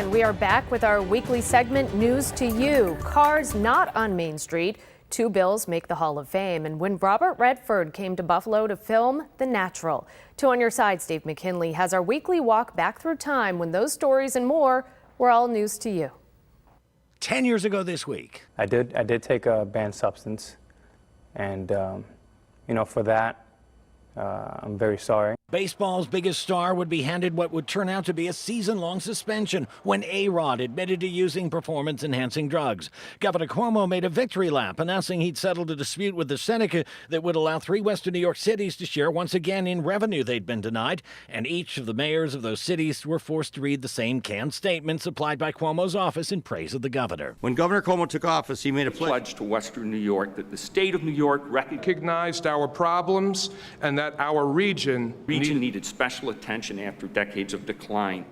and we are back with our weekly segment, News to You. Cars not on Main Street. Two bills make the Hall of Fame. And when Robert Redford came to Buffalo to film The Natural. Two on your sides, Dave Mckinley has our weekly walk back through time when those stories and more were all news to you. 10 years ago this week. I did take a banned substance, and for that, I'm very sorry. Baseball's biggest star would be handed what would turn out to be a season-long suspension when A-Rod admitted to using performance-enhancing drugs. Governor Cuomo made a victory lap, announcing he'd settled a dispute with the Seneca that would allow 3 western New York cities to share once again in revenue they'd been denied, and each of the mayors of those cities were forced to read the same canned statement supplied by Cuomo's office in praise of the governor. When Governor Cuomo took office, he made a pledge to western New York that the state of New York recognized our problems and that our region needed special attention after decades of decline.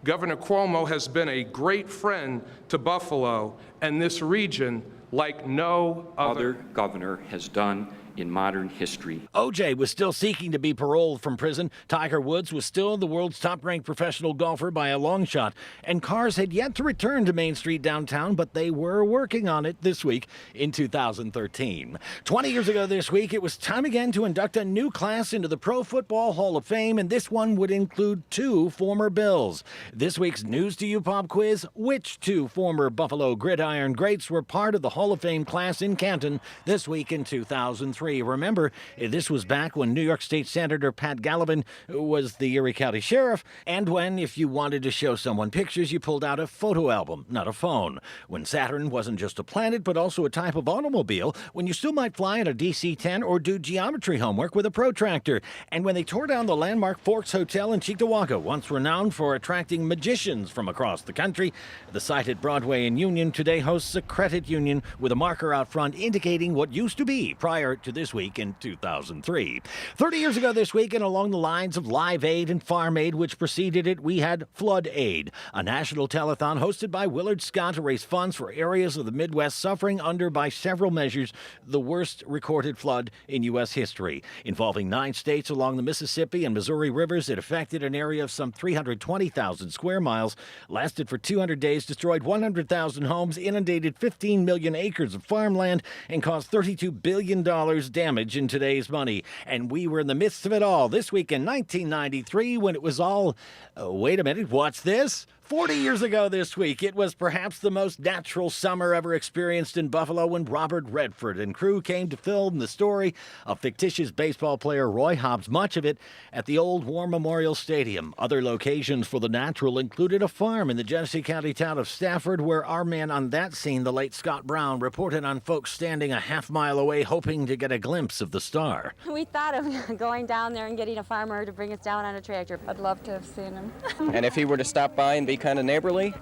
Governor Cuomo has been a great friend to Buffalo and this region like no other governor has done in modern history. OJ was still seeking to be paroled from prison. Tiger Woods was still the world's top-ranked professional golfer by a long shot. And cars had yet to return to Main Street downtown, but they were working on it this week in 2013. 20 years ago this week, it was time again to induct a new class into the Pro Football Hall of Fame, and this one would include 2 former Bills. This week's News to You pop quiz: which 2 former Buffalo gridiron greats were part of the Hall of Fame class in Canton this week in 2003? Remember, this was back when New York State Senator Pat Gallivan was the Erie County Sheriff, and when, if you wanted to show someone pictures, you pulled out a photo album, not a phone. When Saturn wasn't just a planet, but also a type of automobile. When you still might fly in a DC-10 or do geometry homework with a protractor. And when they tore down the landmark Forks Hotel in Cheektowaga, once renowned for attracting magicians from across the country. The site at Broadway and Union today hosts a credit union with a marker out front indicating what used to be prior to this week in 2003. 30 years ago this week, and along the lines of Live Aid and Farm Aid, which preceded it, we had Flood Aid, a national telethon hosted by Willard Scott to raise funds for areas of the Midwest suffering under, by several measures, the worst recorded flood in U.S. history. Involving 9 states along the Mississippi and Missouri rivers, it affected an area of some 320,000 square miles, lasted for 200 days, destroyed 100,000 homes, inundated 15 million acres of farmland, and caused $32 billion damage in today's money. And we were in the midst of it all this week in 1993 when it was all, wait a minute, what's this? 40 years ago this week, it was perhaps the most natural summer ever experienced in Buffalo when Robert Redford and crew came to film the story of fictitious baseball player Roy Hobbs, much of it at the old War Memorial Stadium. Other locations for The Natural included a farm in the Genesee County town of Stafford, where our man on that scene, the late Scott Brown, reported on folks standing a half-mile away hoping to get a glimpse of the star. We thought of going down there and getting a farmer to bring us down on a tractor. I'd love to have seen him. And if he were to stop by and be kind of neighborly,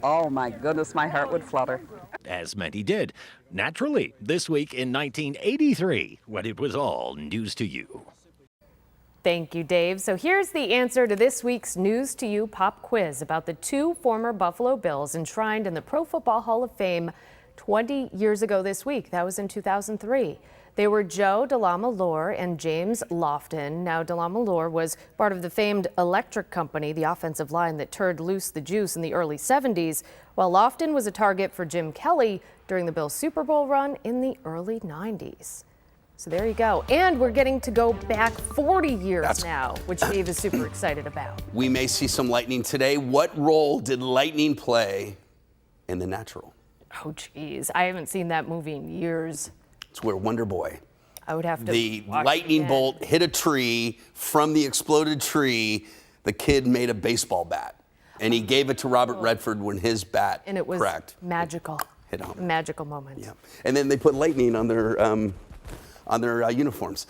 oh my goodness, my heart would flutter. As many did. Naturally, this week in 1983, when it was all news to you. Thank you, Dave. So here's the answer to this week's News to You pop quiz about the 2 former Buffalo Bills enshrined in the Pro Football Hall of Fame 20 years ago this week. That was in 2003. They were Joe DeLaMalore and James Lofton. Now, DeLaMalore was part of the famed Electric Company, the offensive line that turned loose the juice in the early 70s, while Lofton was a target for Jim Kelly during the Bills' Super Bowl run in the early 90s. So there you go. And we're getting to go back 40 years now, which Dave is super excited about. We may see some lightning today. What role did lightning play in The Natural? Oh, geez. I haven't seen that movie in years. It's where Wonder Boy, I would have to the lightning bolt hit a tree. From the exploded tree, the kid made a baseball bat, and he gave it to Robert Redford when his bat cracked. And it was magical. Hit home. A magical moment. Yeah. And then they put lightning on their uniforms.